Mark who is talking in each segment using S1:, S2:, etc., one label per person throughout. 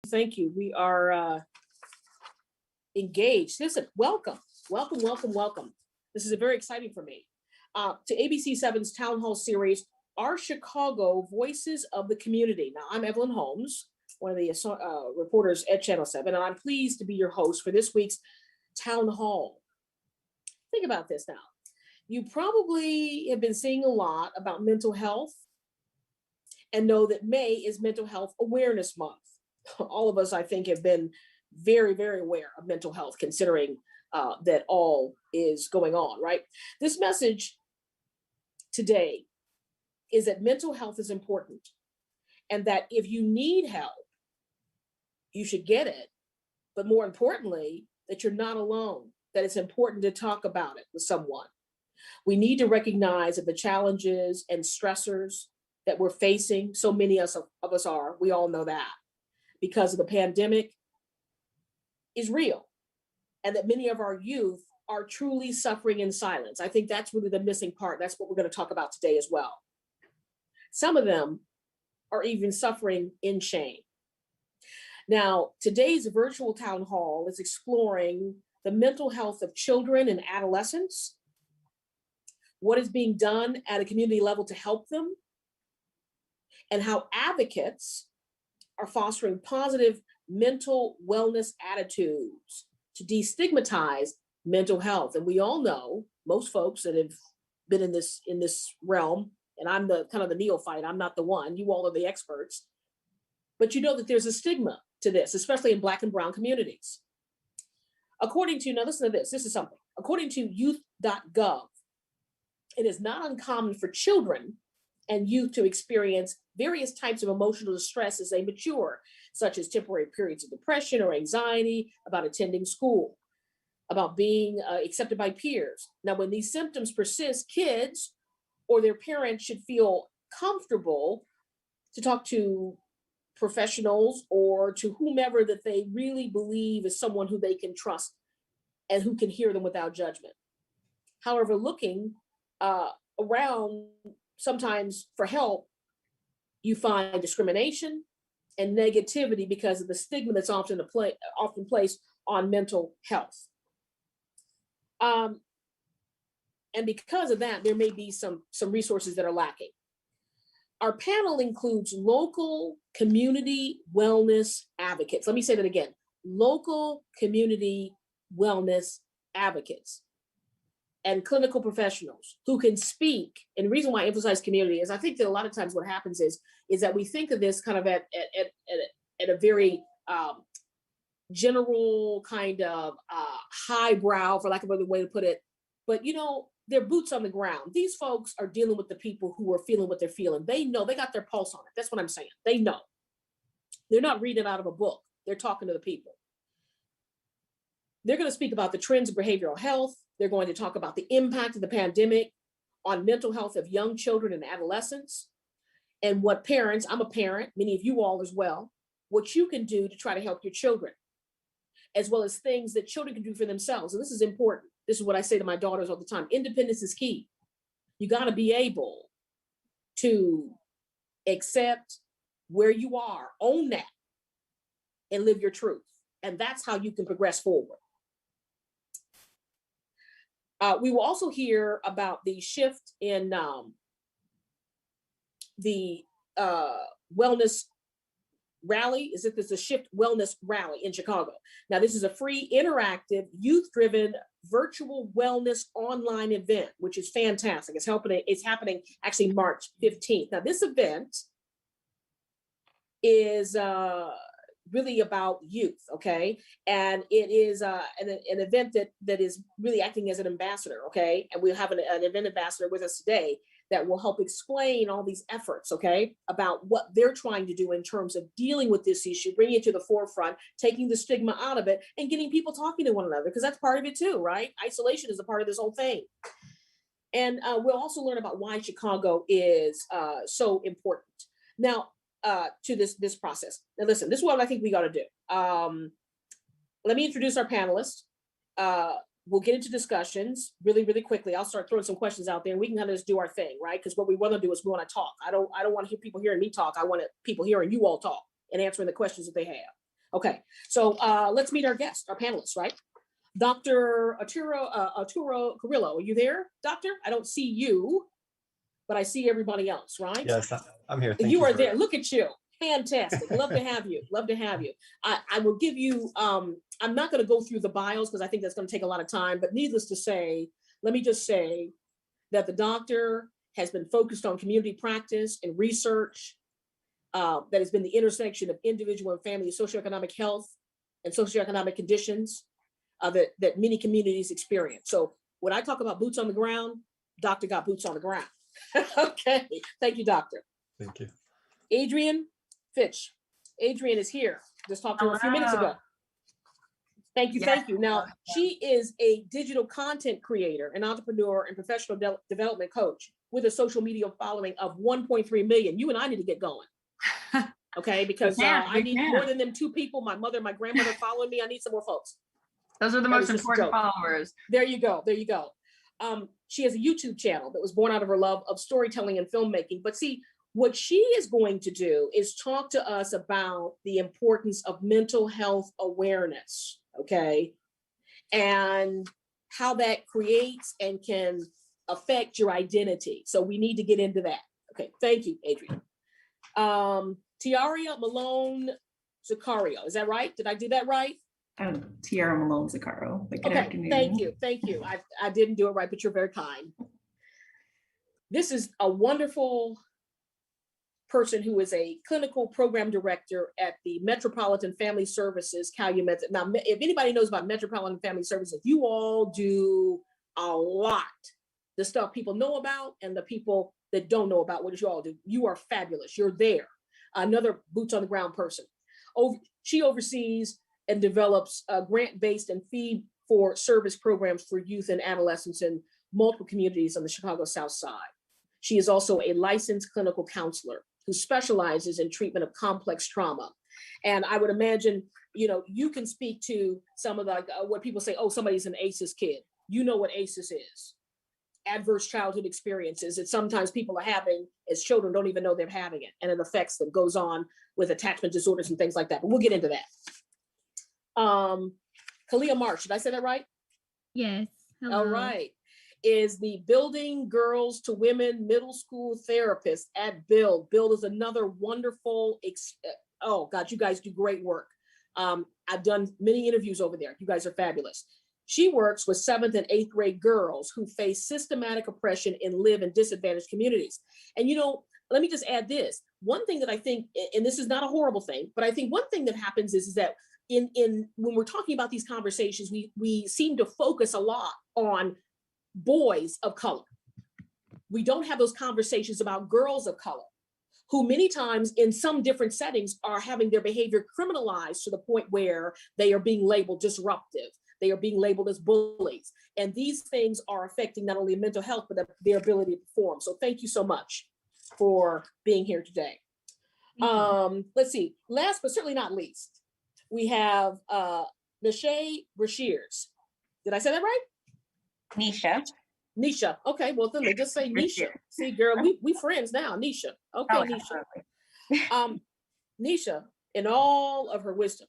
S1: Thank you. We are engaged. Listen, welcome, welcome, welcome, welcome. This is very exciting for me. To ABC7's Town Hall series, Our Chicago Voices of the Community. Now, I'm Evelyn Holmes, one of the reporters at Channel 7, and I'm pleased to be your host for this week's Town Hall. Think about this now. You probably have been seeing a lot about mental health and know that May is Mental Health Awareness Month. All of us, I think, have been very, very aware of mental health, considering that all is going on, right? This message today is that mental health is important and that if you need help, you should get it. But more importantly, that you're not alone, that it's important to talk about it with someone. We need to recognize that the challenges and stressors that we're facing, so many of us are, we all know that, because of the pandemic is real, and that many of our youth are truly suffering in silence. I think that's really the missing part. That's what we're going to talk about today as well. Some of them are even suffering in shame. Now, today's virtual town hall is exploring the mental health of children and adolescents, what is being done at a community level to help them, and how advocates are fostering positive mental wellness attitudes to destigmatize mental health. And we all know, most folks that have been in this realm, and I'm the kind of the neophyte, I'm not the one, you all are the experts, but you know that there's a stigma to this, especially in Black and brown communities. According to, now listen to this is something, according to youth.gov, it is not uncommon for children and youth to experience various types of emotional distress as they mature, such as temporary periods of depression or anxiety about attending school, about being accepted by peers. Now, when these symptoms persist, kids or their parents should feel comfortable to talk to professionals or to whomever that they really believe is someone who they can trust and who can hear them without judgment. However, looking around sometimes for help, you find discrimination and negativity because of the stigma that's often placed on mental health. And because of that, there may be some resources that are lacking. Our panel includes local community wellness advocates. Let me say that again, local community wellness advocates and clinical professionals who can speak. And the reason why I emphasize community is I think that a lot of times what happens is that we think of this kind of at a very general kind of highbrow, for lack of another way to put it. But, you know, they're boots on the ground. These folks are dealing with the people who are feeling what they're feeling. They know, they got their pulse on it. That's what I'm saying. They know. They're not reading out of a book. They're talking to the people. They're going to speak about the trends of behavioral health. They're going to talk about the impact of the pandemic on mental health of young children and adolescents, and what parents, I'm a parent, many of you all as well, what you can do to try to help your children, as well as things that children can do for themselves. And this is important. This is what I say to my daughters all the time. Independence is key. You got to be able to accept where you are, own that, and live your truth. And that's how you can progress forward. We will also hear about the shift in the wellness rally. This is a shift wellness rally in Chicago. Now, this is a free, interactive, youth-driven virtual wellness online event, which is fantastic. It's happening actually March 15th. Now, this event is really about youth, okay? And it is an event that is really acting as an ambassador, okay? And we'll have an event ambassador with us today that will help explain all these efforts, okay, about what they're trying to do in terms of dealing with this issue, bringing it to the forefront, taking the stigma out of it, and getting people talking to one another, because that's part of it too, right? Isolation is a part of this whole thing. And we'll also learn about why Chicago is so important. Now, to this process. Now, listen, this is what I think we got to do. Let me introduce our panelists. We'll get into discussions really, really quickly. I'll start throwing some questions out there and we can kind of just do our thing, right? Because what we want to do is we want to talk. I don't want to hear people hearing me talk. I want people hearing you all talk and answering the questions that they have. Okay, so let's meet our guest, our panelists, right? Dr. Arturo Carrillo, are you there, doctor? I don't see you, but I see everybody else, right?
S2: Yes, I'm here. Thank
S1: You
S2: you
S1: are
S2: for
S1: there. Look at you. Fantastic. Love to have you. Love to have you. I will give you, I'm not going to go through the bios because I think that's going to take a lot of time, but needless to say, let me just say that the doctor has been focused on community practice and research that has been the intersection of individual and family socioeconomic health and socioeconomic conditions that many communities experience. So when I talk about boots on the ground, doctor got boots on the ground. Okay, thank you, doctor.
S2: Thank you.
S1: Adrian Fitch. Adrian is here. Just talked to her a few minutes ago. Thank you, thank you. Now, she is a digital content creator, an entrepreneur, and professional development coach with a social media following of 1.3 million. You and I need to get going. Okay, because I need more than them 2 people, my mother, my grandmother following me. I need some more folks.
S3: Those are the most important followers.
S1: There you go. There you go. She has a YouTube channel that was born out of her love of storytelling and filmmaking. But see, what she is going to do is talk to us about the importance of mental health awareness, okay? And how that creates and can affect your identity. So we need to get into that. Okay, thank you, Adrian. Tiaria Malone Zaccario, is that right? Did I do that right?
S3: Tiara Malone Zaccaro. Good afternoon.
S1: Thank you. Thank you. I didn't do it right, but you're very kind. This is a wonderful person who is a clinical program director at the Metropolitan Family Services, Calumet. Now, if anybody knows about Metropolitan Family Services, you all do a lot. The stuff people know about and the people that don't know about what you all do. You are fabulous. You're there. Another boots on the ground person. She oversees and develops grant-based and fee-for-service programs for youth and adolescents in multiple communities on the Chicago South Side. She is also a licensed clinical counselor who specializes in treatment of complex trauma. And I would imagine, you can speak to some of the, what people say, oh, somebody's an ACEs kid. You know what ACEs is. Adverse childhood experiences that sometimes people are having as children don't even know they're having it. And it affects them, goes on with attachment disorders and things like that. But we'll get into that. Kalia Marsh, did I say that right?
S4: Yes. Hello.
S1: All right. Is the Building Girls to Women Middle School therapist at Build. Build is another wonderful, oh God, you guys do great work. I've done many interviews over there. You guys are fabulous. She works with 7th and 8th grade girls who face systematic oppression and live in disadvantaged communities. And let me just add this. One thing that I think, and this is not a horrible thing, but I think one thing that happens is that when we're talking about these conversations, we seem to focus a lot on boys of color. We don't have those conversations about girls of color, who many times in some different settings are having their behavior criminalized to the point where they are being labeled disruptive. They are being labeled as bullies. And these things are affecting not only mental health, but their ability to perform. So thank you so much for being here today. Let's see, last but certainly not least, we have Nisha Brashears. Did I say that right? Nisha. Okay, well then they just say Nisha. See, girl, we friends now. Nisha. Okay, Nisha. Nisha, in all of her wisdom,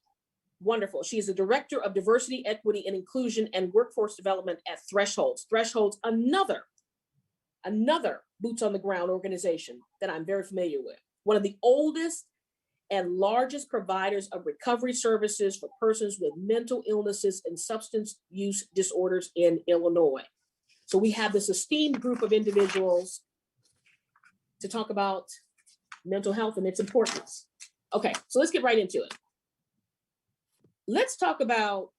S1: wonderful. She is the director of diversity, equity, and inclusion and workforce development at Thresholds. Thresholds, another boots on the ground organization that I'm very familiar with. One of the oldest and largest providers of recovery services for persons with mental illnesses and substance use disorders in Illinois. So we have this esteemed group of individuals to talk about mental health and its importance. Okay, so let's get right into it. Let's talk about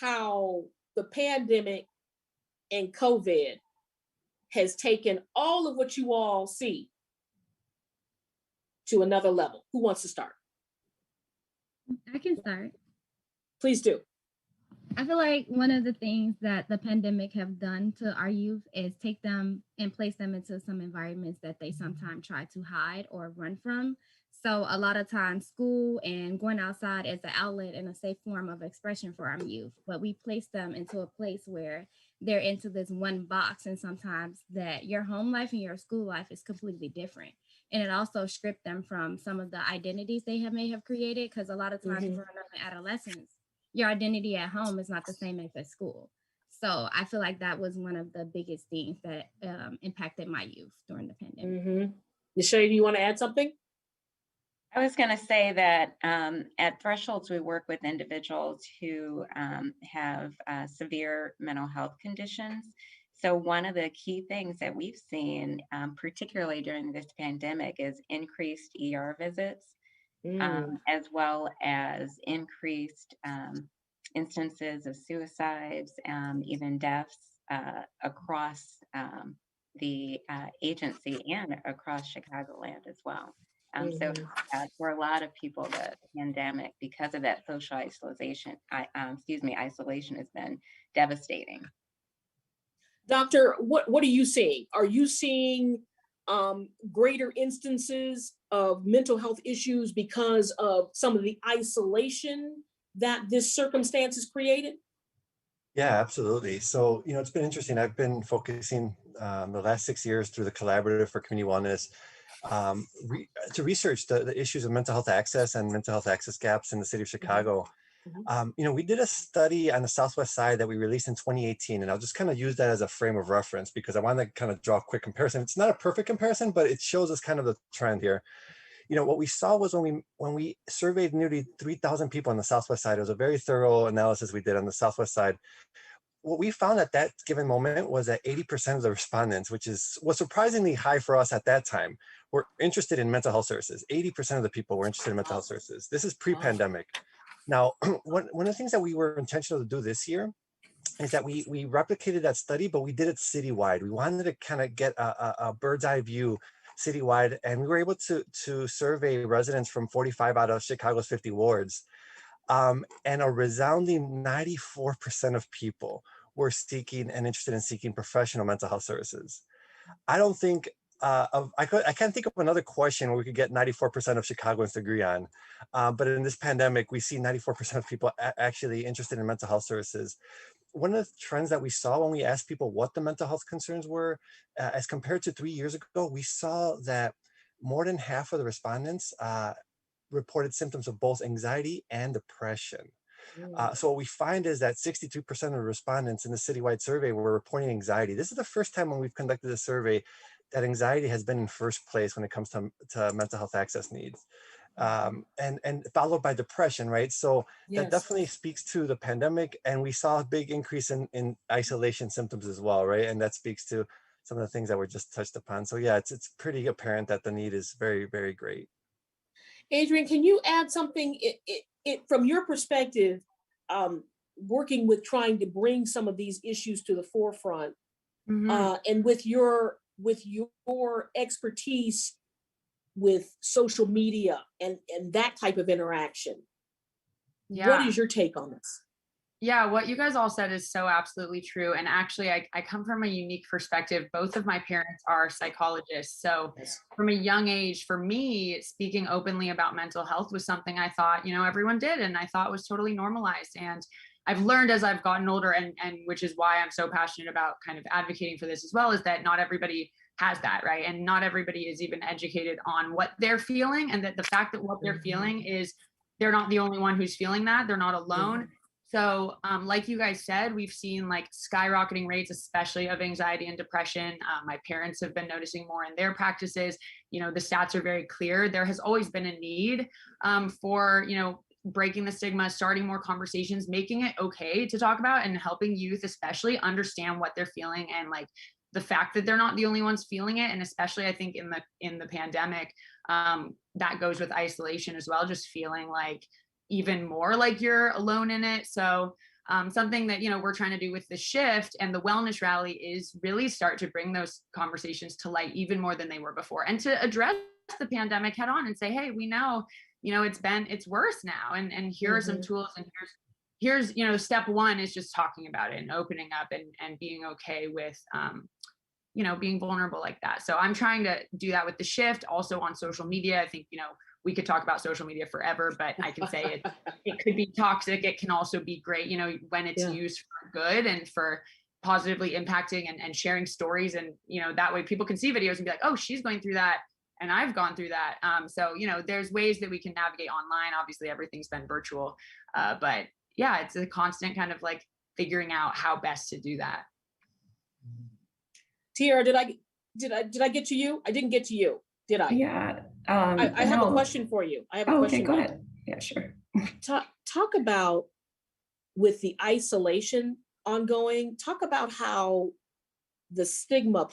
S1: how the pandemic and COVID has taken all of what you all see to another level. Who wants to start?
S4: I can start.
S1: Please do.
S4: I feel like one of the things that the pandemic have done to our youth is take them and place them into some environments that they sometimes try to hide or run from. So a lot of times school and going outside is an outlet and a safe form of expression for our youth, but we place them into a place where they're into this one box, and sometimes that your home life and your school life is completely different. And it also stripped them from some of the identities they may have created. Because a lot of times growing up in adolescence, your identity at home is not the same as at school. So I feel like that was one of the biggest things that impacted my youth during the pandemic.
S1: Nishay, do you want to add something?
S2: I was going to say that at Thresholds, we work with individuals who have severe mental health conditions. So one of the key things that we've seen, particularly during this pandemic, is increased ER visits, as well as increased instances of suicides, even deaths across the agency and across Chicagoland as well. So for a lot of people, the pandemic, because of that social isolation, isolation has been devastating.
S1: Doctor, what are you seeing? Are you seeing greater instances of mental health issues because of some of the isolation that this circumstance has created?
S5: Yeah, absolutely. So, it's been interesting. I've been focusing the last 6 years through the Collaborative for Community Wellness to research the issues of mental health access and mental health access gaps in the city of Chicago. We did a study on the Southwest side that we released in 2018, and I'll just kind of use that as a frame of reference because I want to kind of draw a quick comparison. It's not a perfect comparison, but it shows us kind of the trend here. What we saw was when we surveyed nearly 3,000 people on the Southwest side, it was a very thorough analysis we did on the Southwest side. What we found at that given moment was that 80% of the respondents, which was surprisingly high for us at that time, were interested in mental health services. 80% of the people were interested in mental health services. This is pre-pandemic. Now, one of the things that we were intentional to do this year is that we replicated that study, but we did it citywide. We wanted to kind of get a bird's eye view citywide, and we were able to survey residents from 45 out of Chicago's 50 wards. And a resounding 94% of people were seeking and interested in seeking professional mental health services. I don't think I can't think of another question where we could get 94% of Chicagoans to agree on. But in this pandemic, we see 94% of people actually interested in mental health services. One of the trends that we saw when we asked people what the mental health concerns were, as compared to 3 years ago, we saw that more than half of the respondents reported symptoms of both anxiety and depression. So what we find is that 62% of the respondents in the citywide survey were reporting anxiety. This is the first time when we've conducted a survey that anxiety has been in first place when it comes to mental health access needs. And followed by depression, right? So that definitely speaks to the pandemic, and we saw a big increase in isolation symptoms as well, right? And that speaks to some of the things that were just touched upon. So yeah, it's pretty apparent that the need is very, very great.
S1: Adrian, can you add something from your perspective, working with trying to bring some of these issues to the forefront, and with your expertise with social media and that type of interaction? What is your take on this?
S3: Yeah, what you guys all said is so absolutely true. And actually, I come from a unique perspective. Both of my parents are psychologists. So from a young age, for me, speaking openly about mental health was something I thought, everyone did. And I thought was totally normalized. And I've learned as I've gotten older, and which is why I'm so passionate about kind of advocating for this as well, is that not everybody has that, right? And not everybody is even educated on what they're feeling. And that the fact that what they're feeling is they're not the only one who's feeling that. They're not alone. So like you guys said, we've seen like skyrocketing rates, especially of anxiety and depression. My parents have been noticing more in their practices. The stats are very clear. There has always been a need for, breaking the stigma, starting more conversations, making it okay to talk about, and helping youth especially understand what they're feeling, and like the fact that they're not the only ones feeling it. And especially I think in the pandemic, that goes with isolation as well, just feeling like even more like you're alone in it. So something that, we're trying to do with the shift and the wellness rally is really start to bring those conversations to light even more than they were before, and to address the pandemic head on and say, hey, we know, it's worse now. And here are some tools, and here's, step one is just talking about it and opening up and being okay with, being vulnerable like that. So I'm trying to do that with the shift, also on social media. I think, we could talk about social media forever, but I can say it could be toxic. It can also be great, when it's used for good and for positively impacting and sharing stories. And, that way people can see videos and be like, oh, she's going through that. and I've gone through that. So, there's ways that we can navigate online. Obviously, everything's been virtual, but yeah, it's a constant kind of like figuring out how best to do that.
S1: Tiara, did I get to you? I didn't get to you, did I?
S6: Yeah.
S1: I have a question for you. I have a question.
S6: Okay, go ahead. Yeah, sure.
S1: Talk about, with the isolation ongoing, talk about how the stigma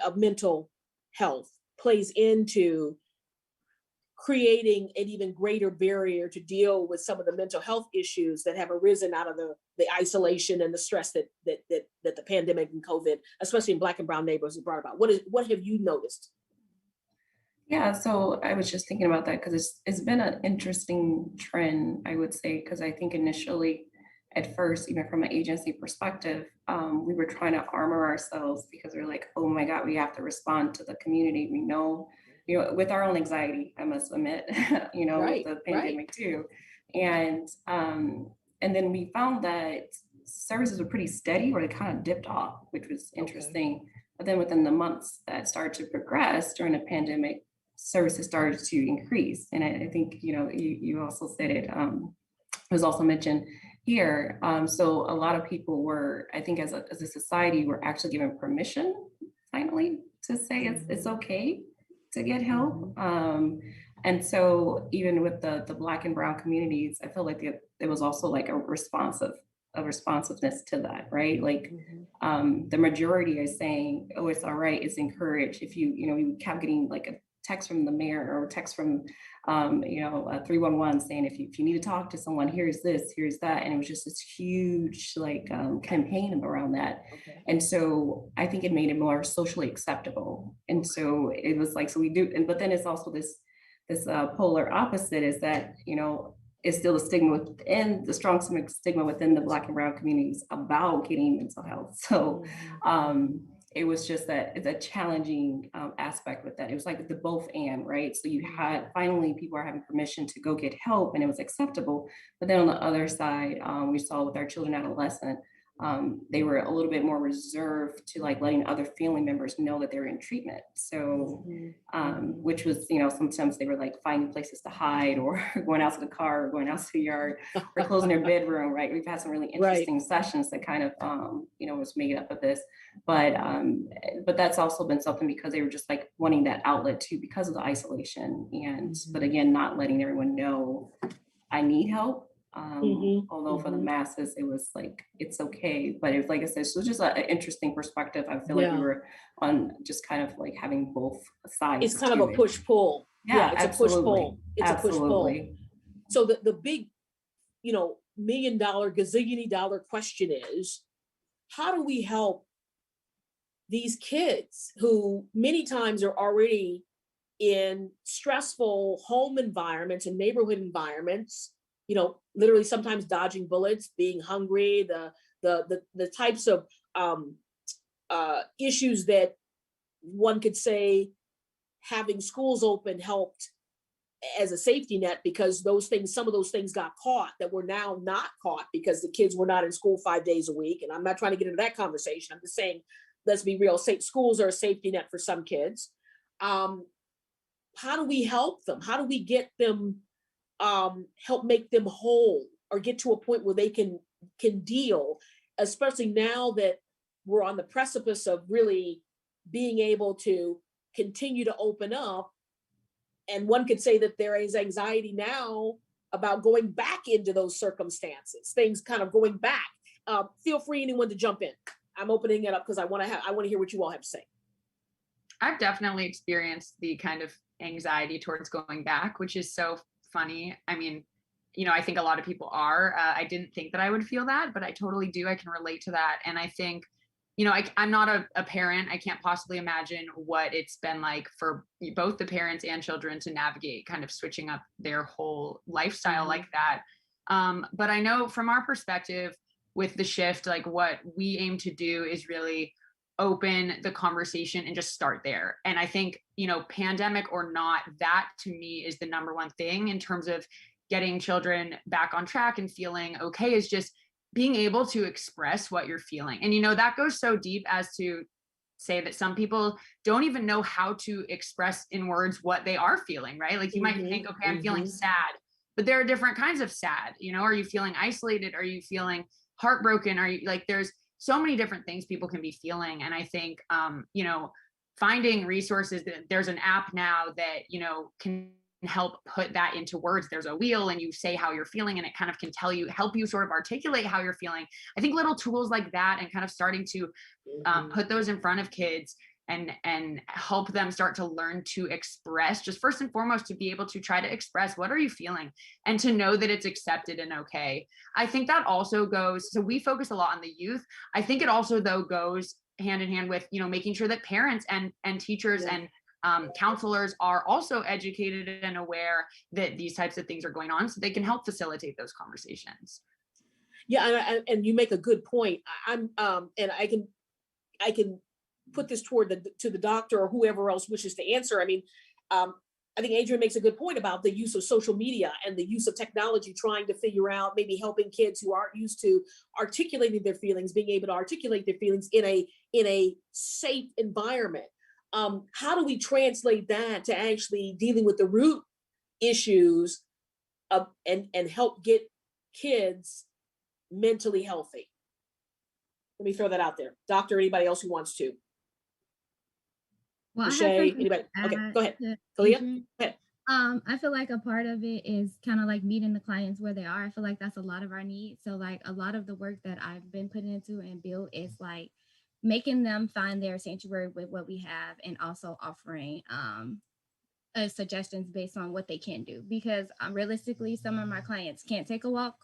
S1: of mental health plays into creating an even greater barrier to deal with some of the mental health issues that have arisen out of the isolation and the stress that the pandemic and COVID, especially in Black and brown neighborhoods, has brought about. What have you noticed?
S6: Yeah, so I was just thinking about that because it's been an interesting trend, I would say, because I think initially, at first, even from an agency perspective, we were trying to armor ourselves because we we're like, oh my God, we have to respond to the community. We know, with our own anxiety, I must admit,
S1: Right,
S6: with the pandemic too. And then we found that services were pretty steady or they kind of dipped off, which was interesting. But then within the months that started to progress during the pandemic, services started to increase. And I think, you also said it, was also mentioned here. So a lot of people were, I think as a society, we're actually given permission finally to say it's okay to get help. And so even with the Black and brown communities, I feel like there was also like a responsiveness to that, right? Like the majority is saying, oh, it's all right, it's encouraged. If we kept getting like a text from the mayor or a text from a 311 saying if you need to talk to someone, here's this, here's that. And it was just this huge like campaign around that. And so I think it made it more socially acceptable. And so it was like, so we do, but then it's also this polar opposite is that, it's still a stigma within the strong stigma within the Black and brown communities about getting mental health. So it was just a challenging aspect with that. It was like the both and, right? So you had finally people are having permission to go get help and it was acceptable. But then on the other side, we saw with our children and adolescent, they were a little bit more reserved to like letting other family members know that they're in treatment. So, which was, sometimes they were like finding places to hide or going out to the car or going out to the yard or closing their bedroom, right? We've had some really interesting sessions that kind of, was made up of this. But that's also been something because they were just like wanting that outlet too because of the isolation. And, but again, not letting everyone know I need help. Although for the masses, it was like, it's okay. But it was like I said, so it's just an interesting perspective. I feel like we were on just kind of like having both sides.
S1: It's kind of a push-pull.
S6: Yeah,
S1: it's
S6: absolutely.
S1: a push-pull. It's a push-pull. So the big, $1 million, gazillion dollar question is, how do we help these kids who many times are already in stressful home environments and neighborhood environments, literally sometimes dodging bullets, being hungry, the types of issues that one could say having schools open helped as a safety net because some of those things got caught that were now not caught because the kids were not in school 5 days a week. And I'm not trying to get into that conversation. I'm just saying, let's be real, schools are a safety net for some kids. How do we help them? How do we get them, help make them whole or get to a point where they can deal, especially now that we're on the precipice of really being able to continue to open up. And one could say that there is anxiety now about going back into those circumstances, things kind of going back. Feel free, anyone, to jump in. I'm opening it up because I want to hear what you all have to say.
S3: I've definitely experienced the kind of anxiety towards going back, which is so funny. I mean, I think a lot of people are. I didn't think that I would feel that, but I totally do. I can relate to that. And I think, I'm not a parent. I can't possibly imagine what it's been like for both the parents and children to navigate kind of switching up their whole lifestyle like that. But I know from our perspective with the shift, like what we aim to do is really open the conversation and just start there. And I think, pandemic or not, that to me is the number one thing in terms of getting children back on track and feeling okay, is just being able to express what you're feeling. And, that goes so deep as to say that some people don't even know how to express in words what they are feeling, right? Like you might think, okay, I'm feeling sad, but there are different kinds of sad, you know, are you feeling isolated? Are you feeling heartbroken? Are you like, there's so many different things people can be feeling. And I think, you know, finding resources, there's an app now that, you know, can help put that into words. There's a wheel and you say how you're feeling and it kind of can tell you, help you sort of articulate how you're feeling. I think little tools like that and kind of starting to put those in front of kids and help them start to learn to express, just first and foremost, to be able to try to express what are you feeling and to know that it's accepted and okay. I think that also goes, so we focus a lot on the youth. I think it also though goes hand in hand with, you know, making sure that parents and teachers and counselors are also educated and aware that these types of things are going on so they can help facilitate those conversations.
S1: Yeah, and you make a good point. I'm and I can put this toward the doctor or whoever else wishes to answer. I mean, I think Adrian makes a good point about the use of social media and the use of technology, trying to figure out, maybe helping kids who aren't used to articulating their feelings, being able to articulate their feelings in a safe environment. How do we translate that to actually dealing with the root issues and help get kids mentally healthy? Let me throw that out there. Doctor, anybody else who wants to?
S4: Well,
S1: Shay, anybody? Okay, go ahead. Kalia, go ahead.
S4: I feel like a part of it is kind of like meeting the clients where they are. I feel like that's a lot of our needs. So like a lot of the work that I've been putting into and built is like making them find their sanctuary with what we have and also offering suggestions based on what they can do. Because realistically, some of my clients can't take a walk.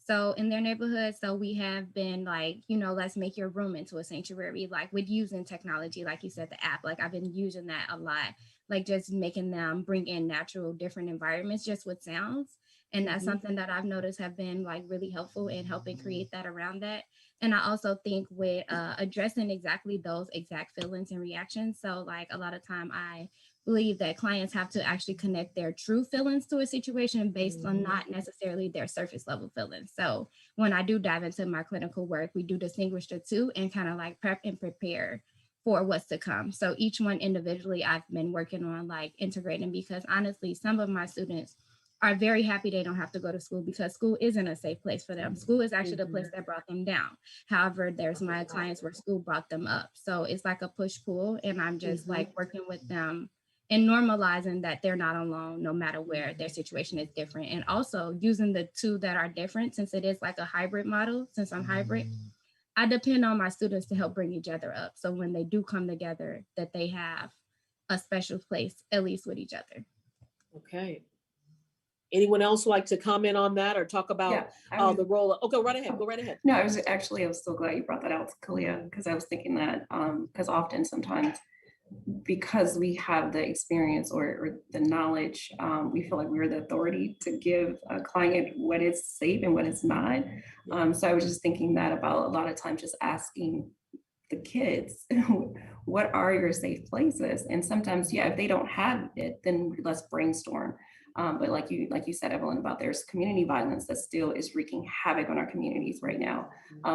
S4: So in their neighborhood, so we have been like, you know, let's make your room into a sanctuary, like with using technology, like you said, the app, like I've been using that a lot, like just making them bring in natural, different environments just with sounds. And that's something that I've noticed have been like really helpful in helping create that around that. And I also think with addressing exactly those exact feelings and reactions. So like a lot of time I believe that clients have to actually connect their true feelings to a situation based on not necessarily their surface level feelings. So when I do dive into my clinical work, we do distinguish the two and kind of like prep and prepare for what's to come. So each one individually, I've been working on like integrating, because honestly, some of my students are very happy they don't have to go to school because school isn't a safe place for them. School is actually the place that brought them down. However, there's my clients where school brought them up. So it's like a push pull, and I'm just like working with them and normalizing that they're not alone, no matter where their situation is different. And also using the two that are different, since it is like a hybrid model, since I'm hybrid, I depend on my students to help bring each other up. So when they do come together, that they have a special place, at least with each other.
S1: Okay. Anyone else like to comment on that or talk about the role of, go right ahead, go right ahead.
S6: No, I was so glad you brought that out, Kalia, because I was thinking that, because often sometimes, because we have the experience or the knowledge, we feel like we're the authority to give a client what is safe and what is not. So I was just thinking that about a lot of times just asking the kids, what are your safe places? And sometimes, if they don't have it, then let's brainstorm. But like you said, Evelyn, about there's community violence that still is wreaking havoc on our communities right now.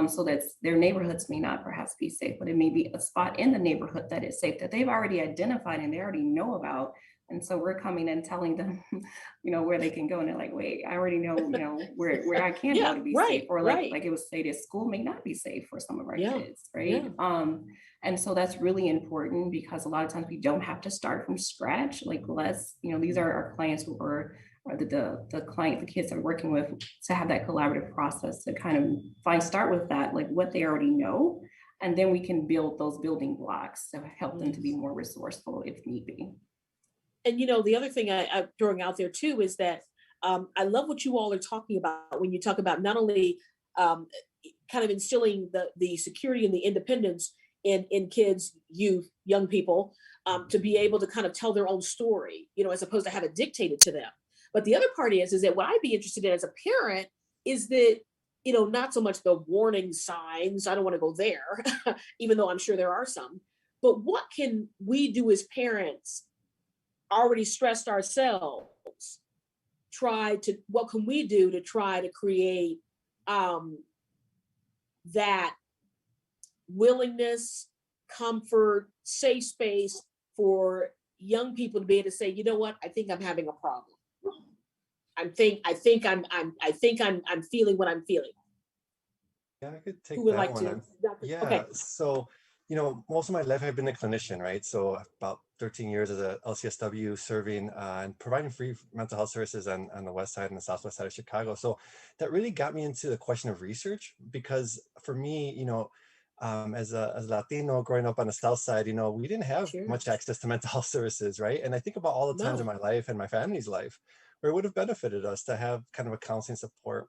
S6: So that's their neighborhoods may not perhaps be safe, but it may be a spot in the neighborhood that is safe that they've already identified and they already know about. And so we're coming and telling them, where they can go, and they're like, wait, I already know, where I can go to be safe. Or like it was stated, school may not be safe for some of our kids, right? And so that's really important, because a lot of times we don't have to start from scratch. Like these are our clients who are the kids that we're working with, to have that collaborative process to kind of start with that, like what they already know. And then we can build those building blocks to help them to be more resourceful if need be.
S1: And the other thing I'm throwing out there too is that I love what you all are talking about when you talk about not only kind of instilling the security and the independence in kids, youth, young people, to be able to kind of tell their own story, as opposed to have it dictated to them. But the other part is that what I'd be interested in as a parent is that, not so much the warning signs, I don't want to go there, even though I'm sure there are some, but what can we do as parents, already stressed ourselves, what can we do to try to create that willingness, comfort, safe space for young people to be able to say, you know what, I think I'm having a problem. I'm feeling what I'm feeling.
S5: Yeah, I could take
S1: Who would
S5: that
S1: like
S5: one.
S1: to?
S5: Yeah,
S1: Okay.
S5: so, most of my life I've been a clinician, right? So about 13 years as a LCSW serving and providing free mental health services on the west side and the southwest side of Chicago. So that really got me into the question of research because for me, as a Latino growing up on the south side, we didn't have
S1: Sure.
S5: much access to mental health services, right? And I think about all the times in
S1: No.
S5: my life and my family's life where it would have benefited us to have kind of a counseling support.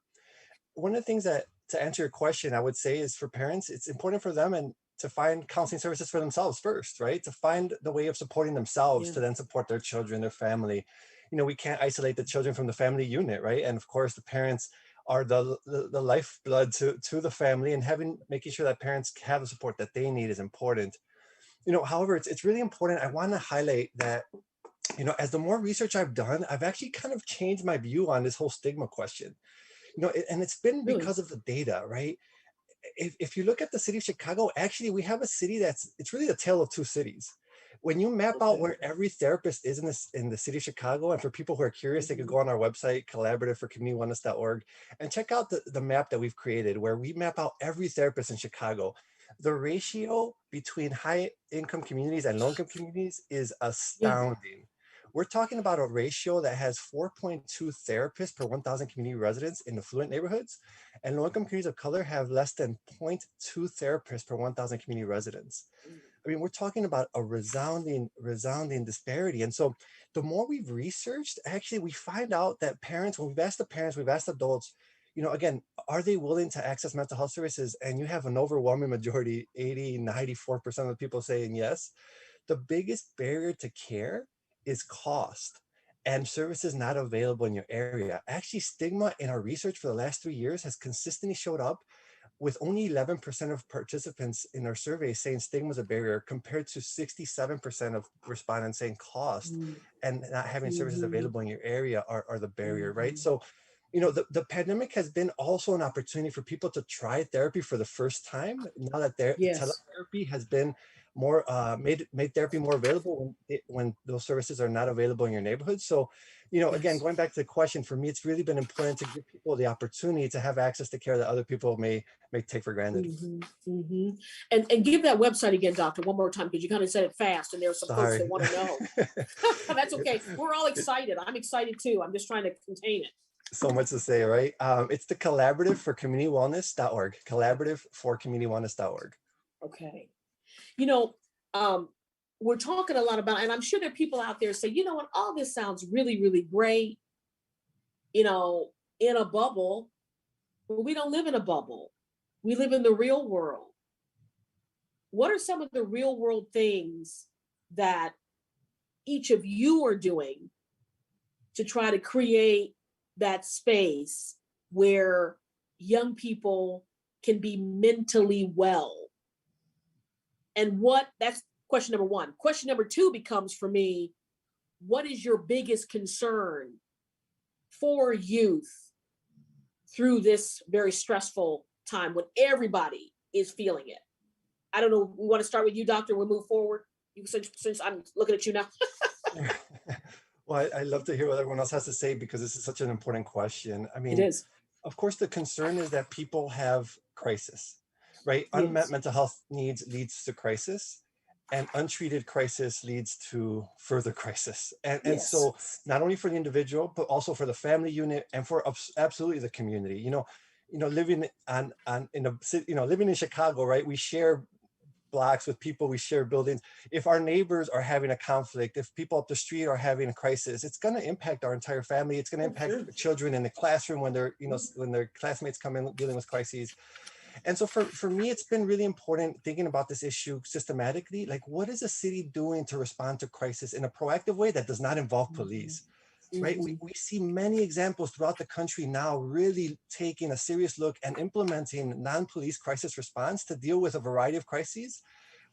S5: One of the things that, to answer your question, I would say is for parents, it's important for them and to find counseling services for themselves first, right? To find the way of supporting themselves
S1: Yeah.
S5: to then support their children, their family. We can't isolate the children from the family unit, right? And of course, the parents are the lifeblood to the family, and making sure that parents have the support that they need is important. However, it's really important. I want to highlight that, as the more research I've done, I've actually kind of changed my view on this whole stigma question. And it's been
S1: Really?
S5: because of the data, right? If you look at the city of Chicago, actually, we have a city it's really a tale of two cities. When you map out
S1: Okay.
S5: where every therapist is in the city of Chicago, and for people who are curious, they could go on our website, collaborativeforcommunitywellness.org, and check out the map that we've created where we map out every therapist in Chicago. The ratio between high income communities and low income communities is
S1: Yeah.
S5: astounding. We're talking about a ratio that has 4.2 therapists per 1,000 community residents in affluent neighborhoods, and low-income communities of color have less than 0.2 therapists per 1,000 community residents. I mean, we're talking about a resounding disparity. And so the more we've researched, actually, we find out that when we've asked the parents, we've asked adults, again, are they willing to access mental health services? And you have an overwhelming majority, 80, 94% of the people saying yes. The biggest barrier to care is cost and services not available in your area. Actually, stigma in our research for the last 3 years has consistently showed up, with only 11% of participants in our survey saying stigma is a barrier, compared to 67% of respondents saying cost and not having services available in your area are the barrier, right? So, the pandemic has been also an opportunity for people to try therapy for the first time. Now that
S1: Yes.
S5: teletherapy has been more made therapy more available when those services are not available in your neighborhood. So, again, going back to the question, for me, it's really been important to give people the opportunity to have access to care that other people may take for granted.
S1: And give that website again, doctor, one more time, because you kind of said it fast and there are some folks
S5: Sorry.
S1: that want to know. That's okay. We're all excited. I'm excited too. I'm just trying to contain it.
S5: So much to say, right? It's the collaborative for communitywellness.org, collaborative for communitywellness.org.
S1: Okay. We're talking a lot about, and I'm sure there are people out there say, you know what, all this sounds really, really great, in a bubble, but we don't live in a bubble. We live in the real world. What are some of the real world things that each of you are doing to try to create that space where young people can be mentally well? And that's question number one. Question number two becomes, for me, what is your biggest concern for youth through this very stressful time when everybody is feeling it? I don't know. We want to start with you, doctor. We'll move forward. Since I'm looking at you now.
S5: Well, I love to hear what everyone else has to say, because this is such an important question. I mean,
S1: It is.
S5: of course, the concern is that people have crisis, right?
S1: Yes.
S5: Unmet mental health needs leads to crisis, and untreated crisis leads to further crisis. And
S1: Yes.
S5: so not only for the individual, but also for the family unit and for absolutely the community. Living living in Chicago, right? We share blocks with people, we share buildings. If our neighbors are having a conflict, if people up the street are having a crisis, it's going to impact our entire family. It's going to impact children in the classroom when when their classmates come in dealing with crises. And so for me, it's been really important thinking about this issue systematically. Like, what is a city doing to respond to crisis in a proactive way that does not involve police? Right? We see many examples throughout the country now really taking a serious look and implementing non-police crisis response to deal with a variety of crises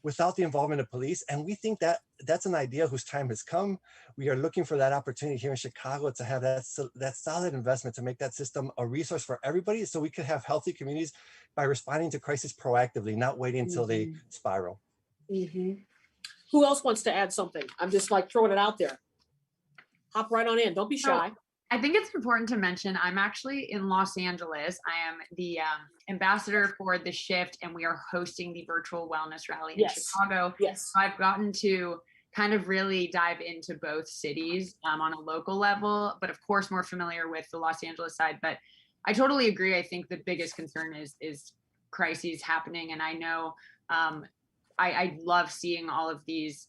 S5: without the involvement of police. And we think that that's an idea whose time has come. We are looking for that opportunity here in Chicago to have that solid investment to make that system a resource for everybody, so we could have healthy communities by responding to crisis proactively, not waiting until they spiral.
S1: Mhm. Who else wants to add something? I'm just like throwing it out there. Hop right on in. Don't be shy.
S3: I think it's important to mention I'm actually in Los Angeles. I am the ambassador for the Shift, and we are hosting the virtual wellness rally in
S1: Yes.
S3: Chicago.
S1: Yes.
S3: I've gotten to kind of really dive into both cities on a local level, but of course more familiar with the Los Angeles side. But I totally agree. I think the biggest concern is crises happening, and I know I love seeing all of these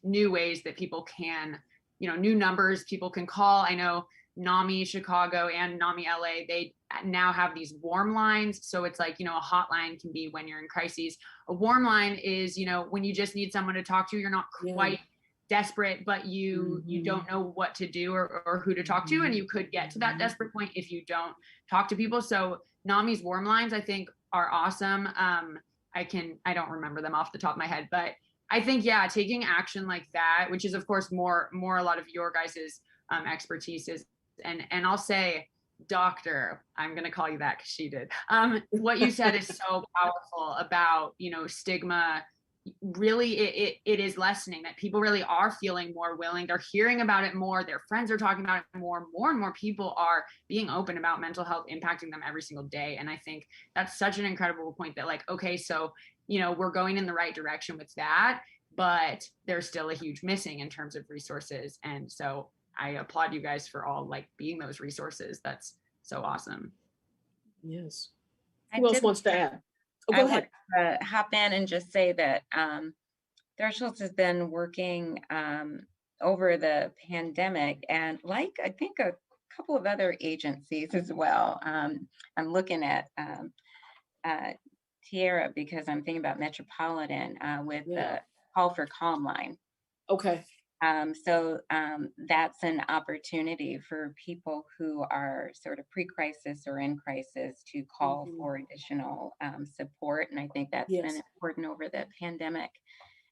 S3: new ways that people can, new numbers people can call. I know NAMI Chicago and NAMI LA, they now have these warm lines. So it's like, a hotline can be when you're in crises. A warm line is, when you just need someone to talk to, you're not quite desperate, but you don't know what to do or who to talk to. And you could get to that desperate point if you don't talk to people. So NAMI's warm lines, I think, are awesome. I don't remember them off the top of my head, but I think, taking action like that, which is of course more a lot of your guys's expertise is, and I'll say, doctor, I'm going to call you that because she did. What you said is so powerful about, stigma. Really, it is lessening, that people really are feeling more willing. They're hearing about it more. Their friends are talking about it more. More and more people are being open about mental health impacting them every single day. And I think that's such an incredible point that, like, okay, so, we're going in the right direction with that, but there's still a huge missing in terms of resources. And so I applaud you guys for all being those resources. That's so awesome.
S1: Yes. Who else wants to add? Oh, go ahead.
S2: Want to hop in and just say that Thresholds has been working over the pandemic, and I think a couple of other agencies as well. I'm looking at Tierra because I'm thinking about Metropolitan with the Call for Calm line.
S1: Okay.
S2: So that's an opportunity for people who are sort of pre-crisis or in crisis to call for additional support. And I think that's been important over the pandemic.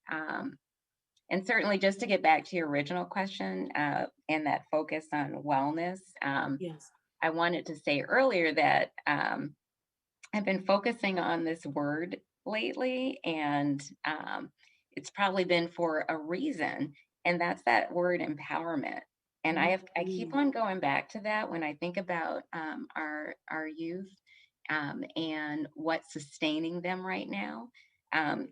S2: And certainly, just to get back to your original question and that focus on wellness, I wanted to say earlier that I've been focusing on this word lately, and it's probably been for a reason. And that's that word empowerment. And I keep on going back to that when I think about our youth and what's sustaining them right now.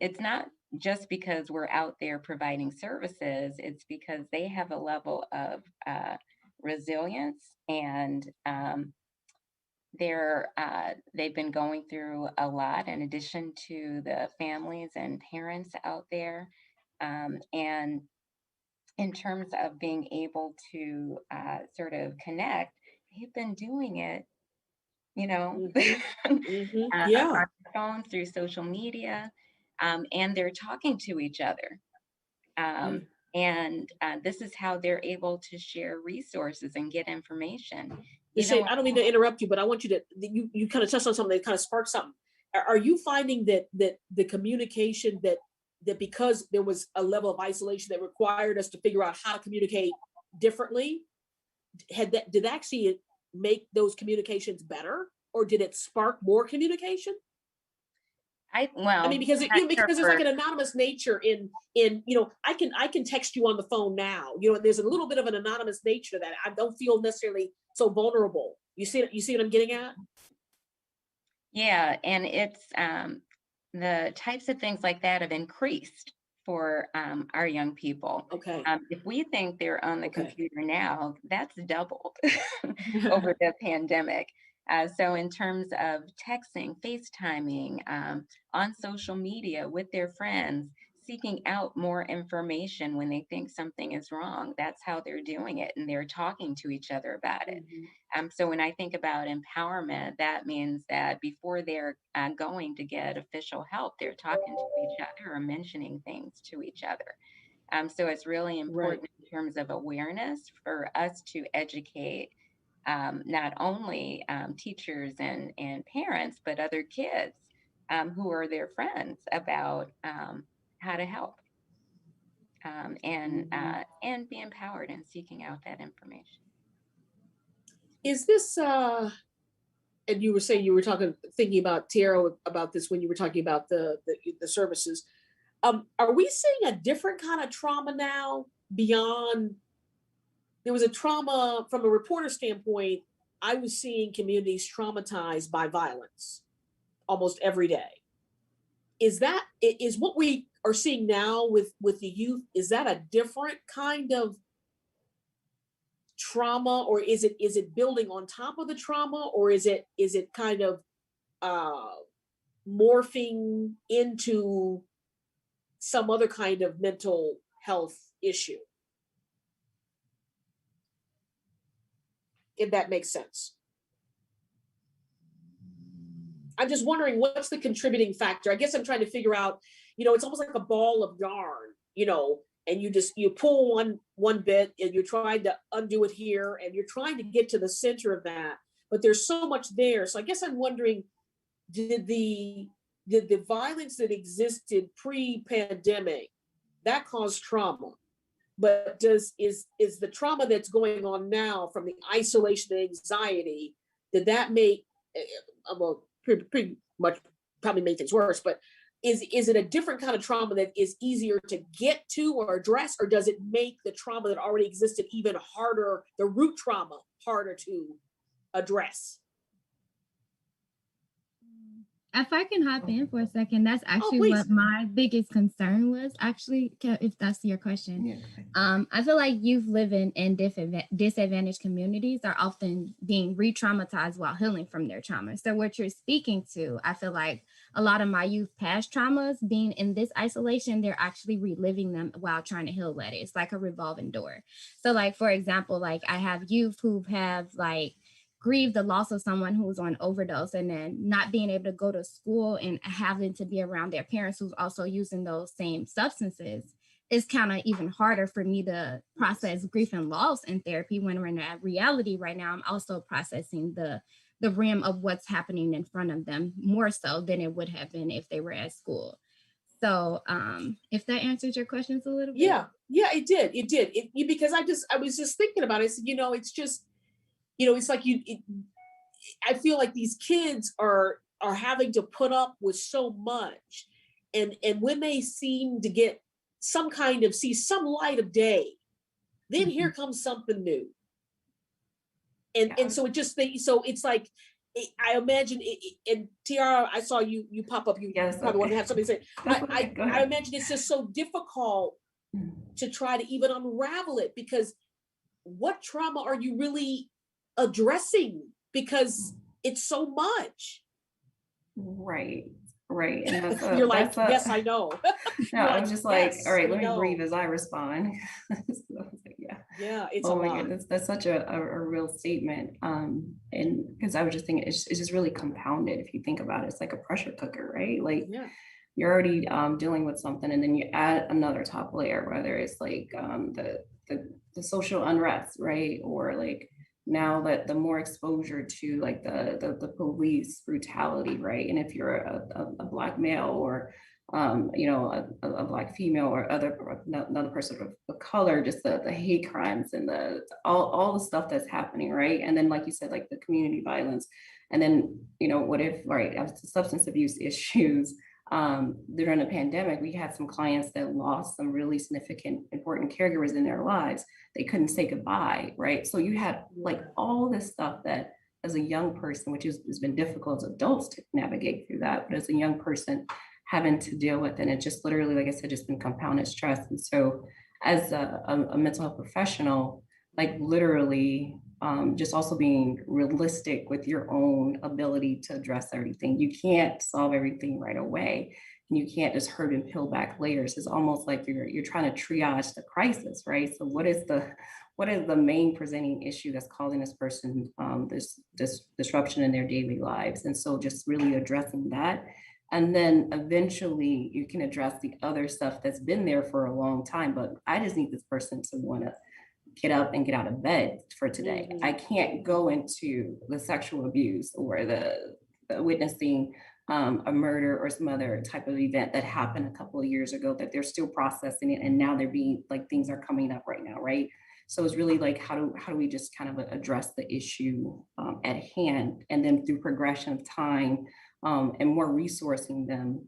S2: It's not just because we're out there providing services, it's because they have a level of resilience, and they've been going through a lot in addition to the families and parents out there. And in terms of being able to sort of connect, they've been doing it, on their phone, through social media, and they're talking to each other. And this is how they're able to share resources and get information.
S1: I don't mean to interrupt you, but I want you to, you kind of touched on something that kind of sparked something. Are you finding that the communication that because there was a level of isolation that required us to figure out how to communicate differently, did that actually make those communications better, or did it spark more communication? I mean, because there's like an anonymous nature in I can text you on the phone now. There's a little bit of an anonymous nature to that. I don't feel necessarily so vulnerable. You see what I'm getting at?
S2: Yeah, and it's the types of things like that have increased for our young people.
S1: Okay.
S2: If we think they're on the computer now, that's doubled over the pandemic. So in terms of texting, FaceTiming, on social media with their friends, seeking out more information when they think something is wrong, that's how they're doing it, and they're talking to each other about it. So when I think about empowerment, that means that before they're going to get official help, they're talking to each other or mentioning things to each other. So it's really important in terms of awareness for us to educate not only teachers and parents, but other kids who are their friends about how to help and be empowered in seeking out that information.
S1: Is this and you were saying you were thinking about Tierra about this when you were talking about the services. Are we seeing a different kind of trauma now beyond? There was a trauma from a reporter standpoint. I was seeing communities traumatized by violence almost every day. Is what we are seeing now with the youth? Is that a different kind of trauma, or is it building on top of the trauma, or is it kind of uh, morphing into some other kind of mental health issue? If that makes sense. I'm just wondering what's the contributing factor. I guess I'm trying to figure out, it's almost like a ball of yarn, and you pull one bit and you're trying to undo it here and you're trying to get to the center of that, but there's so much there. So I guess I'm wondering, did the violence that existed pre-pandemic that caused trauma? But is the trauma that's going on now from the isolation and anxiety, did that make, well, pretty much probably made things worse, but is it a different kind of trauma that is easier to get to or address, or does it make the trauma that already existed even harder, the root trauma harder to address?
S4: If I can hop in for a second, that's actually what my biggest concern was, actually, if that's your question. Yeah. I feel like youth living in disadvantaged communities are often being re-traumatized while healing from their trauma. So what you're speaking to, I feel like a lot of my youth past traumas being in this isolation, they're actually reliving them while trying to heal that. It's like a revolving door. So like, for example, like I have youth who have like grieve the loss of someone who's on overdose, and then not being able to go to school and having to be around their parents who's also using those same substances. It's kind of even harder for me to process grief and loss in therapy when we're in that reality right now. I'm also processing the rim of what's happening in front of them more so than it would have been if they were at school. So if that answers your questions a little bit.
S1: Yeah, it did. Because I was just thinking about it. It's just, it's like I feel like these kids are having to put up with so much, and when they seem to get see some light of day, then here comes something new, and so it's like, I imagine and Tiara, I saw you pop up. You probably want to have something to say. I imagine it's just so difficult to try to even unravel it, because what trauma are you really addressing, because it's so much.
S6: Right. And that's
S1: you're like, yes, I know.
S6: No, I'm just like, yes, all right, let me breathe as I respond. So, yeah,
S1: it's
S6: oh my goodness, that's such a real statement. And because I was just thinking, it's just really compounded if you think about it. It's like a pressure cooker, right? Like, you're already dealing with something, and then you add another top layer, whether it's like the social unrest, right? Or like now that the more exposure to like the police brutality, right? And if you're a Black male or a Black female or another person of color, just the hate crimes and all the stuff that's happening, right? And then, like you said, like the community violence, and then what if, right, the substance abuse issues. During the pandemic, we had some clients that lost some really significant, important caregivers in their lives. They couldn't say goodbye, right? So you had like all this stuff that, as a young person, which has been difficult as adults to navigate through that, but as a young person having to deal with, and it just literally, like I said, just been compounded stress. And so as a mental health professional, like literally just also being realistic with your own ability to address everything. You can't solve everything right away, and you can't just hurt and peel back layers. It's almost like you're trying to triage the crisis, right? So what is the main presenting issue that's causing this person this disruption in their daily lives? And so just really addressing that. And then eventually you can address the other stuff that's been there for a long time, but I just need this person to want to get up and get out of bed for today. Mm-hmm. I can't go into the sexual abuse or the witnessing a murder or some other type of event that happened a couple of years ago that they're still processing it, and now they're being like, things are coming up right now, right? So it's really like, how do we just kind of address the issue at hand, and then through progression of time and more resourcing them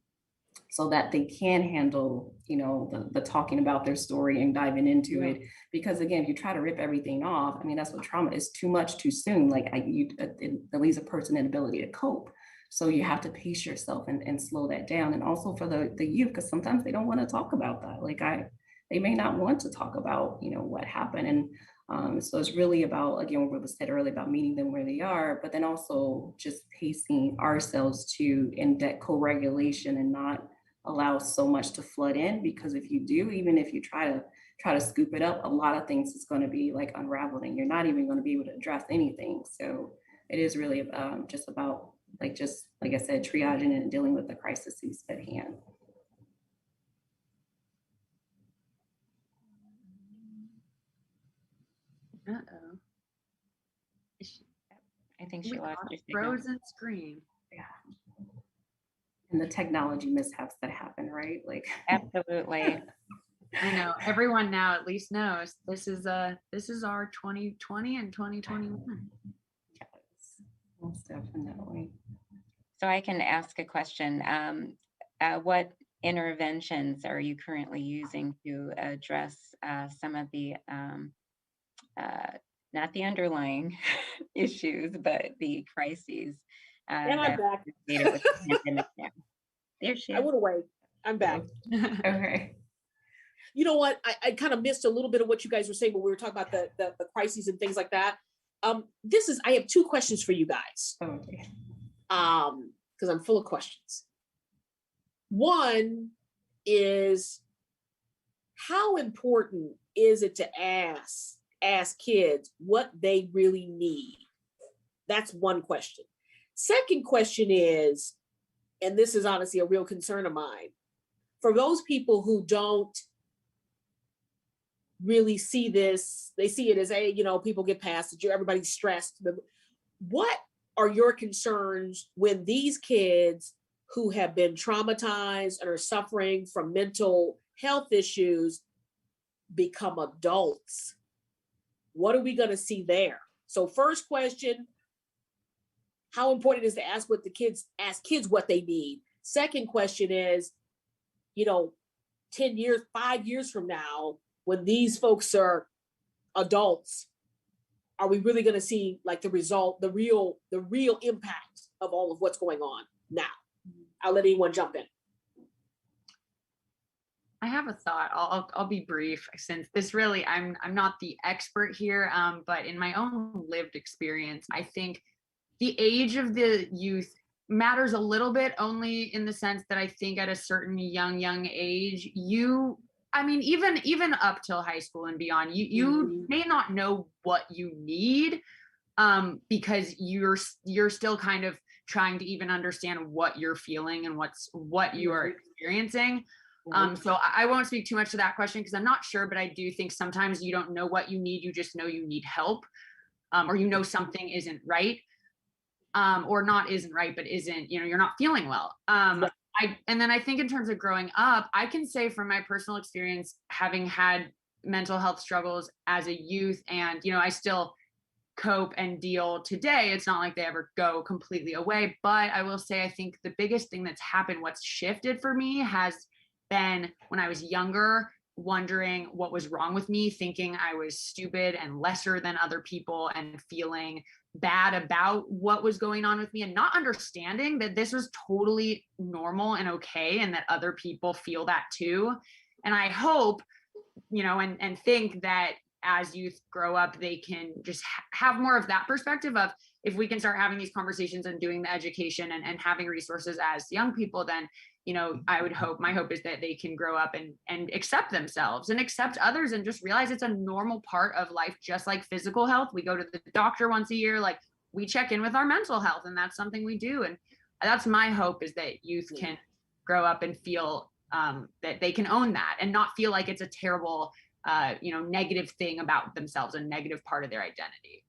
S6: so that they can handle, you know, the talking about their story and diving into it. Because again, if you try to rip everything off, I mean, that's what trauma is, too much too soon. Like it leaves a person inability to cope. So you have to pace yourself and slow that down. And also for the youth, because sometimes they don't want to talk about that. Like they may not want to talk about, you know, what happened. And so it's really about, again, what was said earlier about meeting them where they are, but then also just pacing ourselves to in that co-regulation and not allow so much to flood in. Because if you do, even if you try to scoop it up, a lot of things is going to be like unraveling. You're not even going to be able to address anything. So it is really just about like I said, triaging and dealing with the crises at hand.
S3: Uh-oh.
S2: I think she lost her signal.
S3: Frozen screen.
S6: Yeah. And the technology mishaps that happen, right? Like
S2: Absolutely.
S3: I know everyone now at least knows this is our 2020 and 2021.
S6: Yes, most definitely.
S2: So I can ask a question. What interventions are you currently using to address some of the, not the underlying issues, but the crises
S1: And I'm
S2: that
S1: back.
S2: are associated with the pandemic now? There she
S1: I
S2: is.
S1: would away. I'm back.
S6: Okay.
S1: You know what? I kind of missed a little bit of what you guys were saying when we were talking about the crises and things like that. I have two questions for you guys.
S6: Okay.
S1: Because I'm full of questions. One is, how important is it to ask kids what they really need? That's one question. Second question is, and this is honestly a real concern of mine, for those people who don't really see this, they see it as, hey, you know, people get past it, everybody's stressed. What are your concerns when these kids who have been traumatized and are suffering from mental health issues become adults? What are we going to see there? So first question, how important is to ask kids what they need? Second question is, you know, 10 years, 5 years from now, when these folks are adults, are we really going to see like the result, the real impact of all of what's going on now? I'll let anyone jump in.
S3: I have a thought. I'll be brief, since this really, I'm not the expert here, but in my own lived experience, I think the age of the youth matters a little bit, only in the sense that I think at a certain young age, even up till high school and beyond, you may not know what you need, because you're still kind of trying to even understand what you're feeling and what you are experiencing. So I won't speak too much to that question because I'm not sure, but I do think sometimes you don't know what you need. You just know you need help, or you know something isn't right, or not isn't right, but isn't, you know, you're not feeling well. And then I think in terms of growing up, I can say from my personal experience, having had mental health struggles as a youth, and, you know, I still cope and deal today. It's not like they ever go completely away, but I will say, I think the biggest thing that's happened, what's shifted for me, has been when I was younger, wondering what was wrong with me, thinking I was stupid and lesser than other people, and feeling bad about what was going on with me, and not understanding that this was totally normal and okay, and that other people feel that too. And I hope, you know, and think that as youth grow up, they can just have more of that perspective of, if we can start having these conversations and doing the education and having resources as young people, then, you know, my hope is that they can grow up and accept themselves and accept others, and just realize it's a normal part of life, just like physical health. We go to the doctor once a year, like we check in with our mental health, and that's something we do. And that's my hope, is that youth can grow up and feel that they can own that, and not feel like it's a terrible, negative thing about themselves, a negative part of their identity.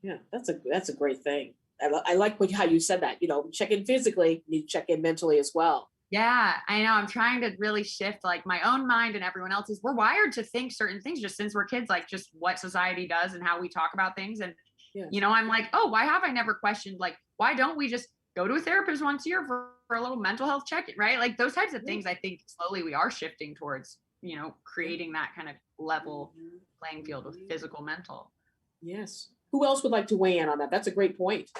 S1: Yeah, that's a great thing. I like how you said that, you know, check in physically, you need to check in mentally as well.
S3: Yeah, I know. I'm trying to really shift like my own mind and everyone else's. We're wired to think certain things just since we're kids, like just what society does and how we talk about things. And, you know, I'm like, oh, why have I never questioned, like, why don't we just go to a therapist once a year for a little mental health check-in, right? Like those types of things, I think slowly we are shifting towards, creating that kind of level playing field with physical, mental.
S1: Yes. Who else would like to weigh in on that? That's a great point.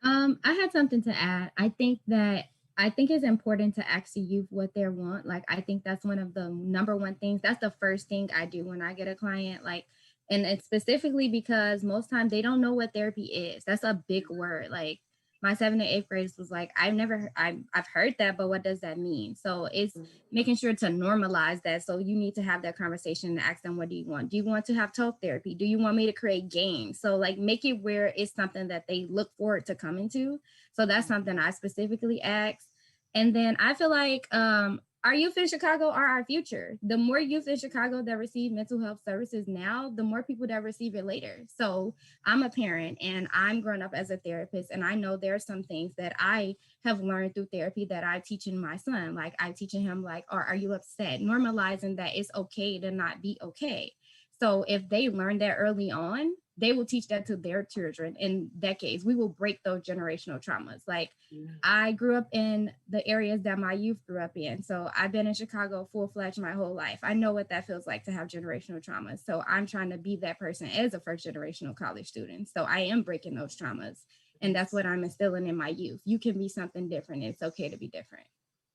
S4: I had something to add. I think it's important to ask the youth what they want. Like, I think that's one of the number one things. That's the first thing I do when I get a client. Like, and it's specifically because most times they don't know what therapy is. That's a big word. Like, my 7th and 8th graders was like, I've heard that, but what does that mean? So it's making sure to normalize that. So you need to have that conversation and ask them, what do you want? Do you want to have talk therapy? Do you want me to create games? So like make it where it's something that they look forward to coming to. So that's something I specifically ask. And then I feel like our youth in Chicago are our future. The more youth in Chicago that receive mental health services now, the more people that receive it later. So I'm a parent and I'm growing up as a therapist. And I know there are some things that I have learned through therapy that I'm teaching my son. Like I'm teaching him like, or are you upset? Normalizing that it's okay to not be okay. So if they learn that early on, they will teach that to their children in decades. We will break those generational traumas. Like I grew up in the areas that my youth grew up in. So I've been in Chicago full-fledged my whole life. I know what that feels like to have generational traumas. So I'm trying to be that person as a first generational college student. So I am breaking those traumas. And that's what I'm instilling in my youth. You can be something different. It's okay to be different.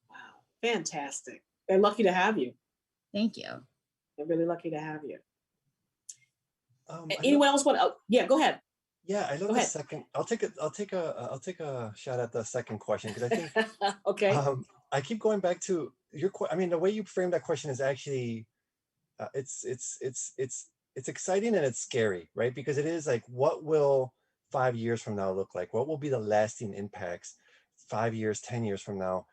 S1: Wow. Fantastic. They're lucky to have you.
S4: Thank you.
S1: They're really lucky to have you. Anyone else want? Oh, yeah, go ahead.
S5: Yeah, I love the second. I'll take a shot at the second question because I think
S1: okay.
S5: I keep going back to your. I mean, the way you frame that question is actually, it's exciting and it's scary, right? Because it is like, what will 5 years from now look like? What will be the lasting impacts 5 years, 10 years from now?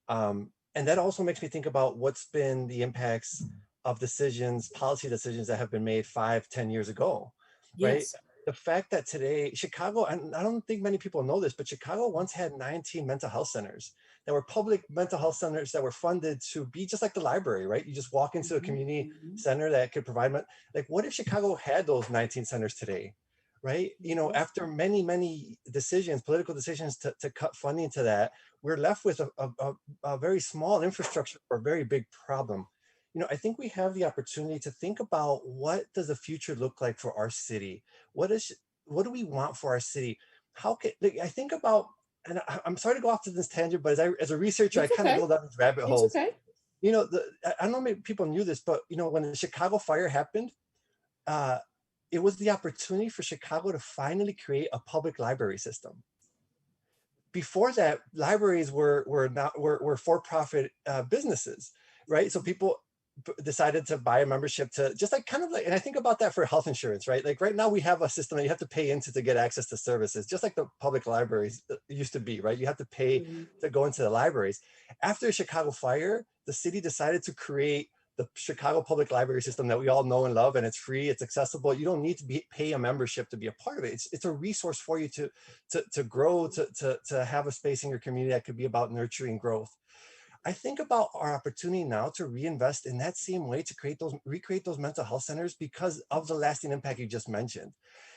S5: And that also makes me think about what's been the impacts of decisions, policy decisions that have been made 5, 10 years ago, right?
S1: Yes.
S5: The fact that today, Chicago, and I don't think many people know this, but Chicago once had 19 mental health centers that were public mental health centers that were funded to be just like the library, right? You just walk into a community center that could provide, like what if Chicago had those 19 centers today, right? After many, many decisions, political decisions to cut funding to that, we're left with a very small infrastructure for a very big problem. I think we have the opportunity to think about what does the future look like for our city? What do we want for our city? I think about, and I'm sorry to go off to this tangent, but as a researcher, I kind of go down these rabbit holes.
S1: Okay.
S5: I don't know, maybe people knew this, but when the Chicago fire happened, it was the opportunity for Chicago to finally create a public library system. Before that, libraries were for-profit businesses, right? So people decided to buy a membership to just like kind of like, and I think about that for health insurance, right? Like right now we have a system that you have to pay into to get access to services, just like the public libraries used to be, right? You have to pay to go into the libraries. After the Chicago fire, the city decided to create the Chicago public library system that we all know and love, and it's free, it's accessible. You don't need to pay a membership to be a part of it. It's a resource for you to grow, to have a space in your community that could be about nurturing growth. I think about our opportunity now to reinvest in that same way to recreate those mental health centers because of the lasting impact you just mentioned.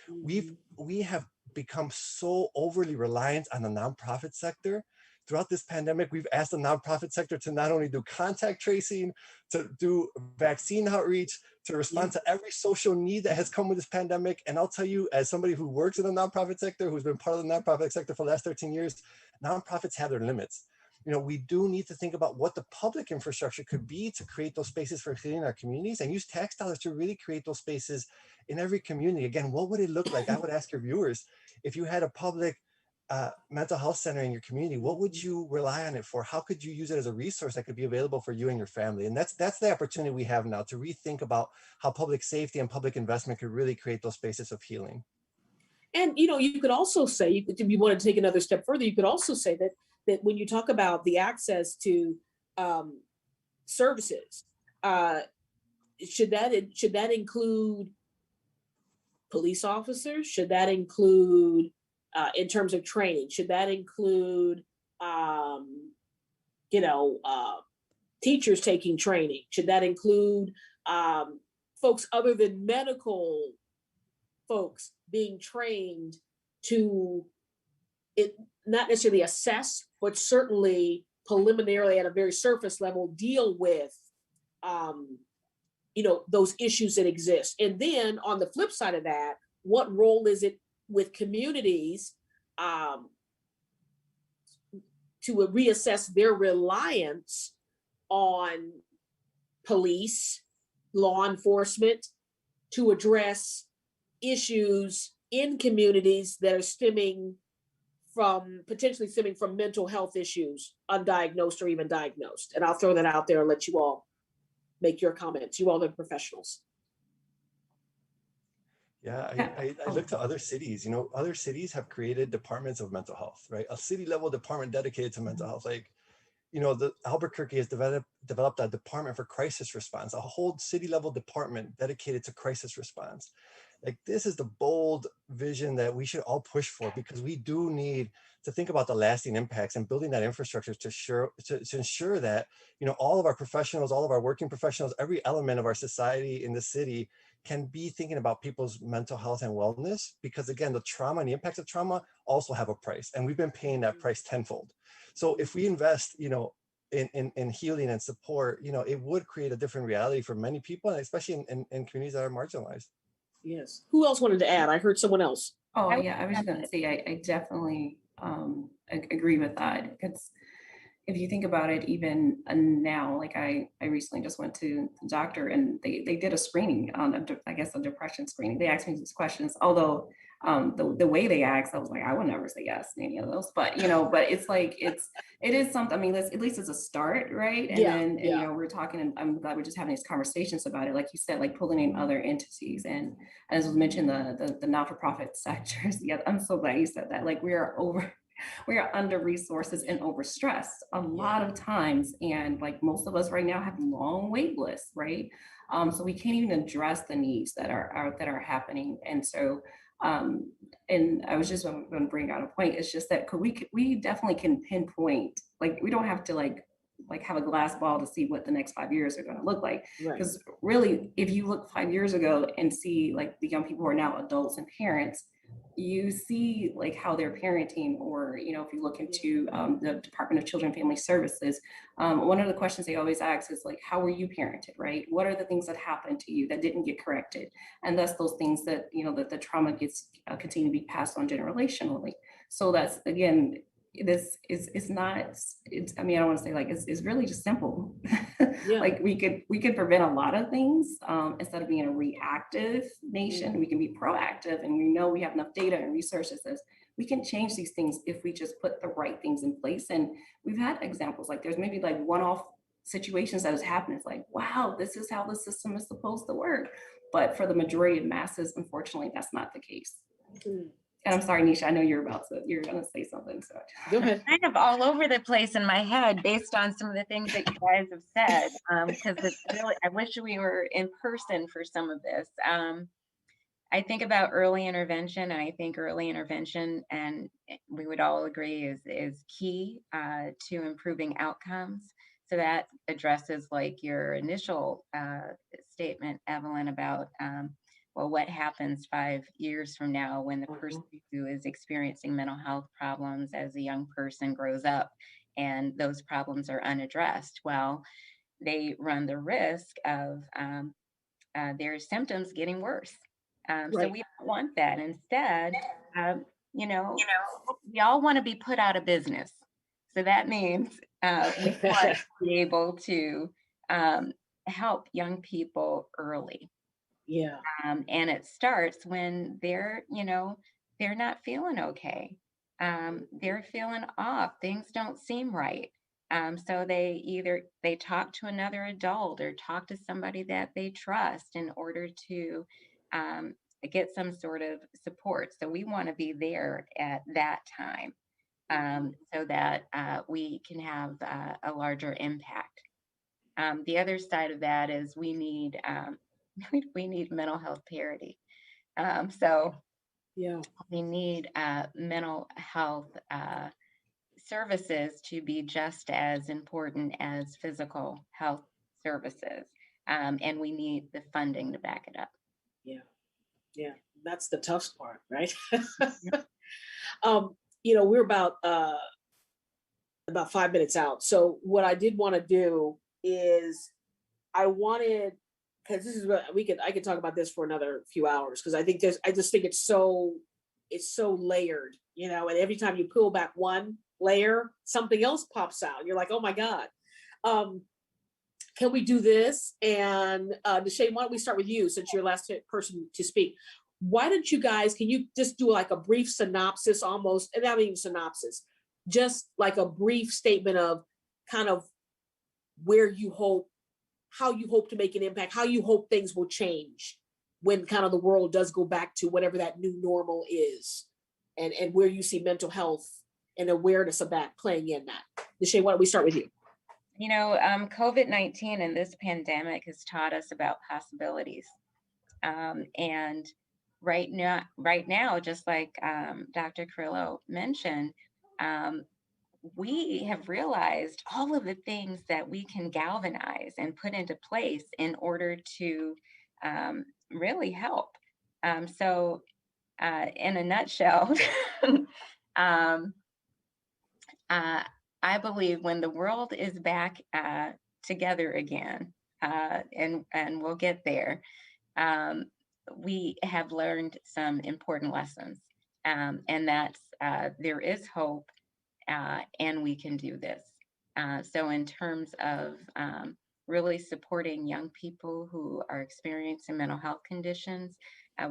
S5: We have become so overly reliant on the nonprofit sector. Throughout this pandemic, we've asked the nonprofit sector to not only do contact tracing, to do vaccine outreach, to respond to every social need that has come with this pandemic. And I'll tell you, as somebody who works in the nonprofit sector, who's been part of the nonprofit sector for the last 13 years, nonprofits have their limits. We do need to think about what the public infrastructure could be to create those spaces for healing our communities and use tax dollars to really create those spaces in every community. Again, what would it look like? I would ask your viewers, if you had a public mental health center in your community, what would you rely on it for? How could you use it as a resource that could be available for you and your family? And that's the opportunity we have now to rethink about how public safety and public investment could really create those spaces of healing.
S1: And you could also say, if you want to take another step further, you could also say that when you talk about the access to services, should that include police officers? Should that include, in terms of training, should that include, teachers taking training? Should that include folks other than medical folks being trained to it not necessarily assess, but certainly preliminarily at a very surface level deal with those issues that exist. And then on the flip side of that, what role is it with communities to reassess their reliance on police, law enforcement, to address issues in communities that are potentially stemming from mental health issues, undiagnosed or even diagnosed. And I'll throw that out there and let you all make your comments. You all are professionals.
S5: Yeah, I look to other cities. Other cities have created departments of mental health, right? A city level department dedicated to mental health. Like, the Albuquerque has developed a department for crisis response, a whole city level department dedicated to crisis response. Like, this is the bold vision that we should all push for, because we do need to think about the lasting impacts and building that infrastructure to ensure that, all of our professionals, all of our working professionals, every element of our society in the city can be thinking about people's mental health and wellness, because again, the trauma and the impacts of trauma also have a price, and we've been paying that price tenfold. So if we invest, in healing and support, it would create a different reality for many people, and especially in communities that are marginalized.
S1: Yes. Who else wanted to add? I heard someone else.
S6: Oh, yeah, I was just going to say, I definitely agree with that. Because if you think about it, even now, like I recently just went to the doctor, and they did a screening on, I guess, a depression screening. They asked me these questions, although the way they asked, I was like, I would never say yes to any of those. But but it's like it is something. I mean, at least it's a start, right? And then we're talking, and I'm glad we're just having these conversations about it. Like you said, like pulling in other entities, and as was mentioned, the not-for-profit sectors. Yeah, I'm so glad you said that. Like we are under resourced and overstressed a lot of times, and like most of us right now have long wait lists, right? So we can't even address the needs that are happening. And so and I was just going to bring out a point. It's just that we definitely can pinpoint, like we don't have to like have a glass ball to see what the next 5 years are going to look like. Because really, if you look 5 years ago and see like the young people who are now adults and parents, you see like how they're parenting, or if you look into the Department of Children and Family Services, one of the questions they always ask is like, how were you parented, right? What are the things that happened to you that didn't get corrected? And that's those things that that the trauma gets continue to be passed on generationally. So that's, again, this is not, I mean, I don't want to say like it's really just simple. Like we could prevent a lot of things instead of being a reactive nation. We can be proactive, and we know we have enough data and research that says we can change these things if we just put the right things in place. And we've had examples, like there's maybe like one-off situations that has happened. It's like, wow, this is how the system is supposed to work. But for the majority of masses, unfortunately, that's not the case. And I'm sorry, Nisha, I know you're going to say something. So
S1: go ahead.
S2: Kind of all over the place in my head based on some of the things that you guys have said, because it's really, I wish we were in person for some of this. I think about early intervention, and I think early intervention, and we would all agree, is key to improving outcomes. So that addresses like your initial statement, Evelyn, about well, what happens 5 years from now when the person who is experiencing mental health problems as a young person grows up and those problems are unaddressed? Well, they run the risk of their symptoms getting worse. So we don't want that. Instead, we all want to be put out of business. So that means we want to be able to help young people early. And it starts when they're not feeling okay. They're feeling off. Things don't seem right. So they talk to another adult or talk to somebody that they trust in order to get some sort of support. So we want to be there at that time so that we can have a larger impact. The other side of that is we need mental health parity. So we need mental health services to be just as important as physical health services. And we need the funding to back it up.
S1: Yeah, that's the tough part, right? we're about 5 minutes out. So what I did want to do is I wanted, because this is what I could talk about this for another few hours, because I just think it's so layered, and every time you peel back one layer, something else pops out. You're like, oh my God. Can we do this? And Deshane, why don't we start with you, since you're the last person to speak? Why don't you guys, can you just do like a brief synopsis almost, and not even synopsis, just like a brief statement of kind of where you hope, how you hope to make an impact, how you hope things will change when kind of the world does go back to whatever that new normal is, and where you see mental health and awareness of that playing in that. Deshane, why don't we start with you?
S2: COVID-19 and this pandemic has taught us about possibilities. And right now, just like Dr. Carrillo mentioned, we have realized all of the things that we can galvanize and put into place in order to really help. So in a nutshell, I believe when the world is back together again, and we'll get there, we have learned some important lessons, and that's there is hope, and we can do this. So in terms of really supporting young people who are experiencing mental health conditions,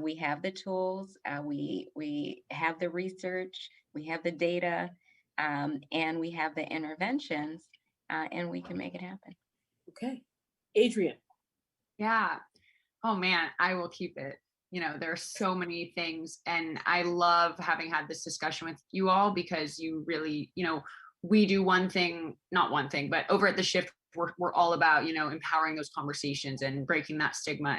S2: we have the tools, we have the research, we have the data, and we have the interventions, and we can make it happen.
S1: Okay. Adrienne.
S3: Yeah. Oh man, I will keep it. There are so many things, and I love having had this discussion with you all, because you really, we do one thing, not one thing, but over at the Shift, we're all about, empowering those conversations and breaking that stigma.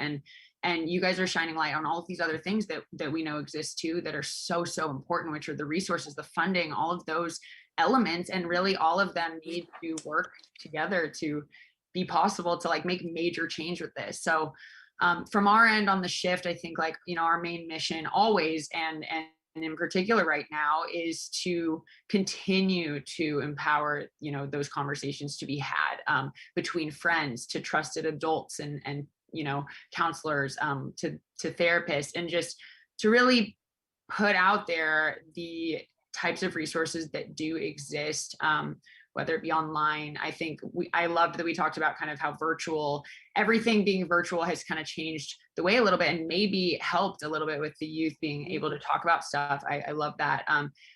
S3: And you guys are shining light on all of these other things that we know exist too, that are so important, which are the resources, the funding, all of those elements. And really all of them need to work together to be possible to like make major change with this. So from our end on the Shift, I think our main mission always, and in particular right now, is to continue to empower, those conversations to be had between friends, to trusted adults, and counselors, to therapists, and just to really put out there the types of resources that do exist, whether it be online. I think I loved that we talked about kind of how everything being virtual has kind of changed the way a little bit, and maybe helped a little bit with the youth being able to talk about stuff. I love that.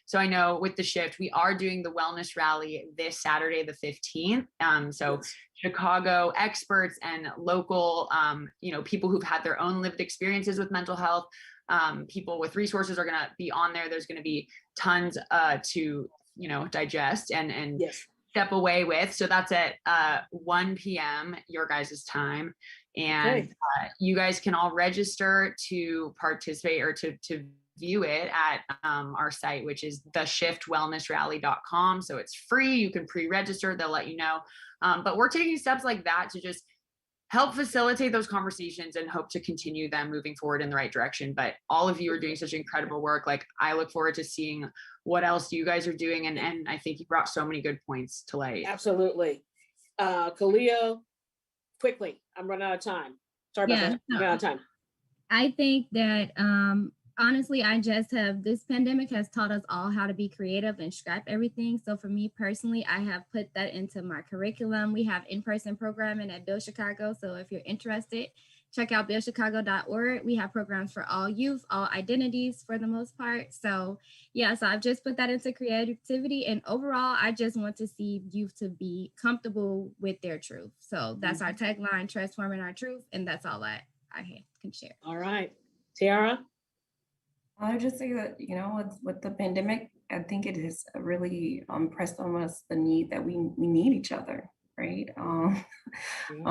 S3: So I know with the Shift, we are doing the wellness rally this Saturday, the 15th. So Chicago experts and local, people who've had their own lived experiences with mental health, people with resources are going to be on there. There's going to be tons to digest and
S1: yes.
S3: step away with. So that's at 1 p.m. your guys' time. And you guys can all register to participate or to view it at our site, which is theshiftwellnessrally.com. So it's free. You can pre-register. They'll let you know. But we're taking steps like that to just help facilitate those conversations and hope to continue them moving forward in the right direction. But all of you are doing such incredible work. Like, I look forward to seeing what else you guys are doing. And I think you brought so many good points to light.
S1: Absolutely. Kalia, quickly, I'm running out of time. Sorry about that. I'm running out of time.
S4: I think that honestly, this pandemic has taught us all how to be creative and scrap everything. So for me personally, I have put that into my curriculum. We have in-person programming at Build Chicago. So if you're interested, check out buildchicago.org. We have programs for all youth, all identities for the most part. So yeah, so I've just put that into creativity. And overall, I just want to see youth to be comfortable with their truth. So that's our tagline, transforming our truth. And that's all I can share.
S1: All right. Tiara?
S6: I would just say that, with the pandemic, I think it has really impressed on us the need that we need each other, right?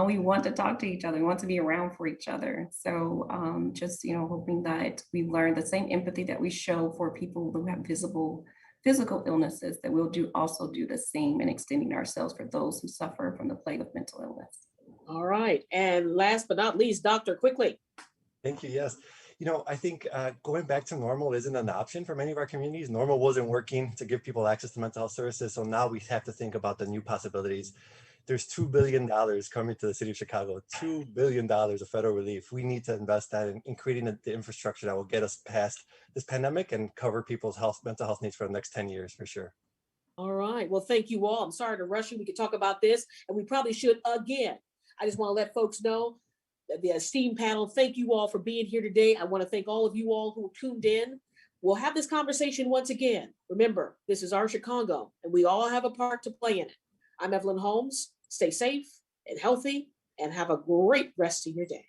S6: We want to talk to each other, we want to be around for each other. So just, hoping that we learn the same empathy that we show for people who have physical illnesses, that we'll also do the same in extending ourselves for those who suffer from the plague of mental illness.
S1: All right. And last but not least, Doctor, quickly.
S5: Thank you. Yes. I think going back to normal isn't an option for many of our communities. Normal wasn't working to give people access to mental health services. So now we have to think about the new possibilities. There's $2 billion coming to the city of Chicago, $2 billion of federal relief. We need to invest that in creating the infrastructure that will get us past this pandemic and cover people's mental health needs for the next 10 years for sure.
S1: All right. Well, thank you all. I'm sorry to rush you. We could talk about this, and we probably should again. I just want to let folks know that the esteemed panel, thank you all for being here today. I want to thank all of you all who tuned in. We'll have this conversation once again. Remember, this is our Chicago, and we all have a part to play in it. I'm Evelyn Holmes. Stay safe and healthy, and have a great rest of your day.